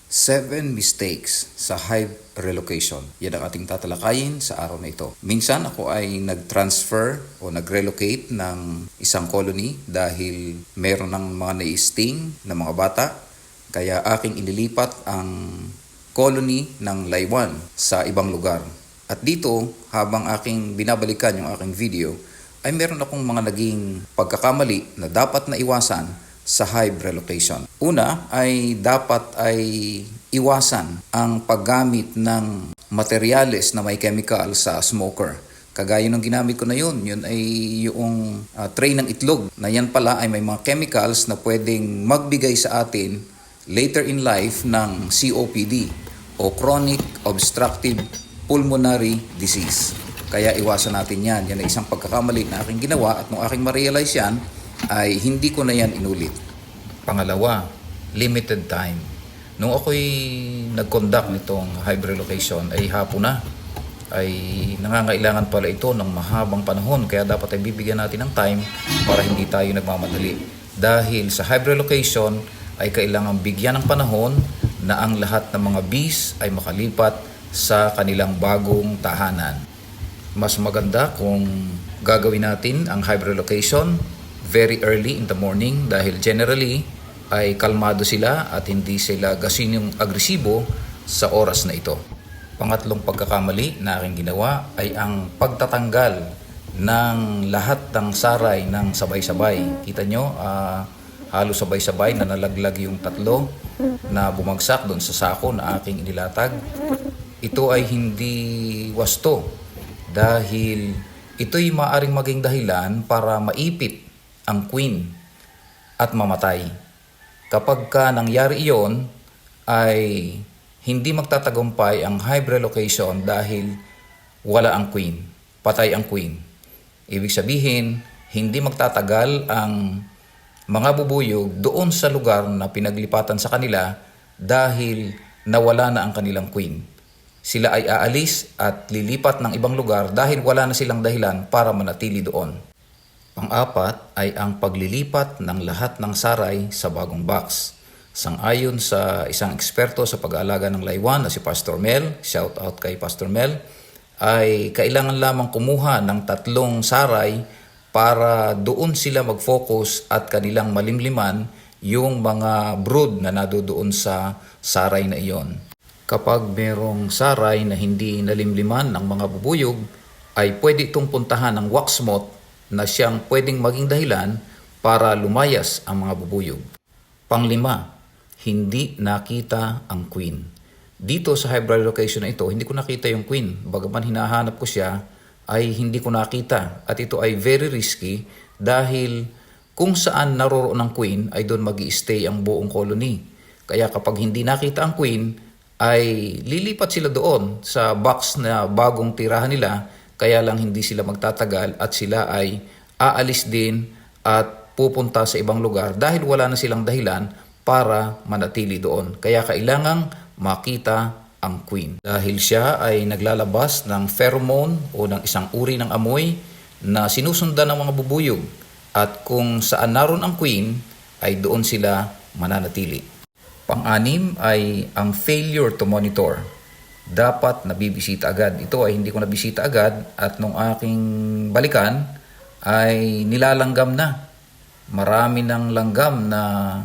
7 mistakes sa hive relocation. Yan ang ating tatalakayin sa araw na ito. Minsan ako ay nag-transfer o nag-relocate ng isang colony dahil meron ng mga nai-sting na mga bata. Kaya aking inilipat ang colony ng laywan sa ibang lugar. At dito, habang aking binabalikan yung aking video, ay meron akong mga naging pagkakamali na dapat na iwasan sa hive relocation. Una ay dapat ay iwasan ang paggamit ng materyales na may chemical sa smoker. Kagaya ng ginamit ko na yun ay yung tray ng itlog na yan pala ay may mga chemicals na pwedeng magbigay sa atin later in life ng COPD o Chronic Obstructive Pulmonary Disease. Kaya iwasan natin yan. Yan ay isang pagkakamali na aking ginawa at nung aking ma-realize yan, ay hindi ko na yan inulit. Pangalawa, limited time. Nung ako'y nag-conduct nitong hive relocation ay hapon na. Ay nangangailangan pala ito ng mahabang panahon kaya dapat ay bibigyan natin ng time para hindi tayo nagmamadali. Dahil sa hive relocation ay kailangan bigyan ng panahon na ang lahat ng mga bees ay makalipat sa kanilang bagong tahanan. Mas maganda kung gagawin natin ang hive relocation very early in the morning dahil generally ay kalmado sila at hindi sila gasinyong agresibo sa oras na ito. Pangatlong pagkakamali na aking ginawa ay ang pagtatanggal ng lahat ng saray ng sabay-sabay. Kita nyo, halos sabay-sabay na nalaglag yung tatlo na bumagsak doon sa sako na aking inilatag. Ito ay hindi wasto dahil ito'y maaaring maging dahilan para maipit ang queen at mamatay. Kapag ka nangyari iyon, ay hindi magtatagumpay ang hive relocation dahil wala ang queen, patay ang queen. Ibig sabihin, hindi magtatagal ang mga bubuyog doon sa lugar na pinaglipatan sa kanila dahil nawala na ang kanilang queen. Sila ay aalis at lilipat ng ibang lugar dahil wala na silang dahilan para manatili doon. Pang-apat ay ang paglilipat ng lahat ng saray sa bagong box. Sang-ayon sa isang eksperto sa pag-aalaga ng laywan na si Pastor Mel, shout out kay Pastor Mel, ay kailangan lamang kumuha ng 3 saray para doon sila mag-focus at kanilang malimliman yung mga brood na nadoon sa saray na iyon. Kapag merong saray na hindi nalimliman ng mga bubuyog, ay pwede itong puntahan ng wax moth na siyang pwedeng maging dahilan para lumayas ang mga bubuyog. Panglima, hindi nakita ang queen. Dito sa hive relocation na ito, hindi ko nakita yung queen. Bagaman hinahanap ko siya, ay hindi ko nakita. At ito ay very risky dahil kung saan naroroon ang queen ay doon mag-i-stay ang buong colony. Kaya kapag hindi nakita ang queen, ay lilipat sila doon sa box na bagong tirahan nila, kaya lang hindi sila magtatagal at sila ay aalis din at pupunta sa ibang lugar dahil wala na silang dahilan para manatili doon. Kaya kailangang makita ang queen. Dahil siya ay naglalabas ng pheromone o ng isang uri ng amoy na sinusundan ng mga bubuyog at kung saan naroon ang queen ay doon sila mananatili. Pang-anim ay ang failure to monitor. Dapat nabibisita agad. Ito ay hindi ko nabisita agad at nung aking balikan ay nilalanggam na. Marami ng langgam na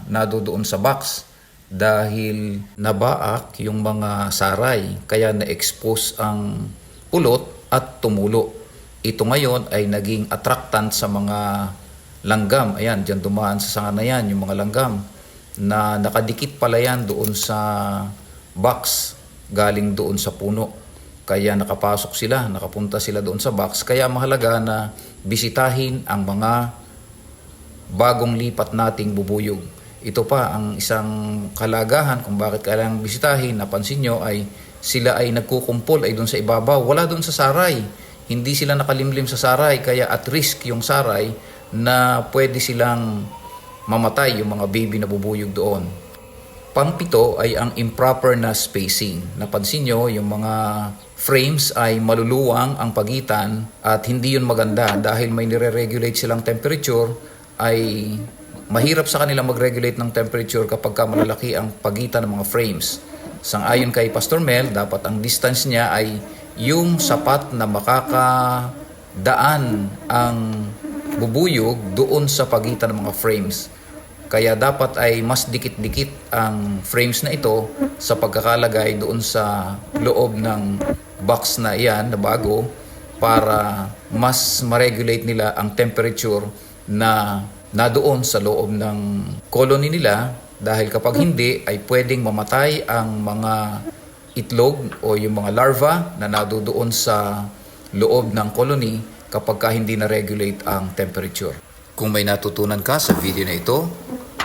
nadoon sa box dahil nabaak yung mga saray kaya na-expose ang ulot at tumulo. Ito ngayon ay naging attractant sa mga langgam. Ayan, dyan dumaan sa sanga na yan yung mga langgam na nakadikit pala yan doon sa box galing doon sa puno. Kaya nakapasok sila, nakapunta sila doon sa box. Kaya mahalaga na bisitahin ang mga bagong lipat nating bubuyog. Ito pa ang isang kalagahan kung bakit kailangang bisitahin. Napansin nyo ay sila ay nagkukumpol ay doon sa ibabaw. Wala doon sa saray. Hindi sila nakalimlim sa saray. Kaya at risk yung saray na pwede silang mamatay yung mga baby na bubuyog doon. Pang-7 ay ang improper na spacing. Napansin nyo, yung mga frames ay maluluwang ang pagitan at hindi yun maganda dahil may nire-regulate silang temperature ay mahirap sa kanila mag-regulate ng temperature kapag malalaki ang pagitan ng mga frames. Sang-ayon kay Pastor Mel, dapat ang distance niya ay yung sapat na makakadaan ang bubuyog doon sa pagitan ng mga frames. Kaya dapat ay mas dikit-dikit ang frames na ito sa pagkakalagay doon sa loob ng box na iyan na bago para mas ma-regulate nila ang temperature na doon sa loob ng colony nila, dahil kapag hindi ay pwedeng mamatay ang mga itlog o yung mga larva na nadoon sa loob ng colony kapag hindi na-regulate ang temperature. Kung may natutunan ka sa video na ito,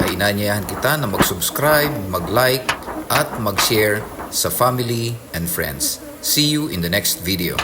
ay inanyayahan kita na mag-subscribe, mag-like, at mag-share sa family and friends. See you in the next video.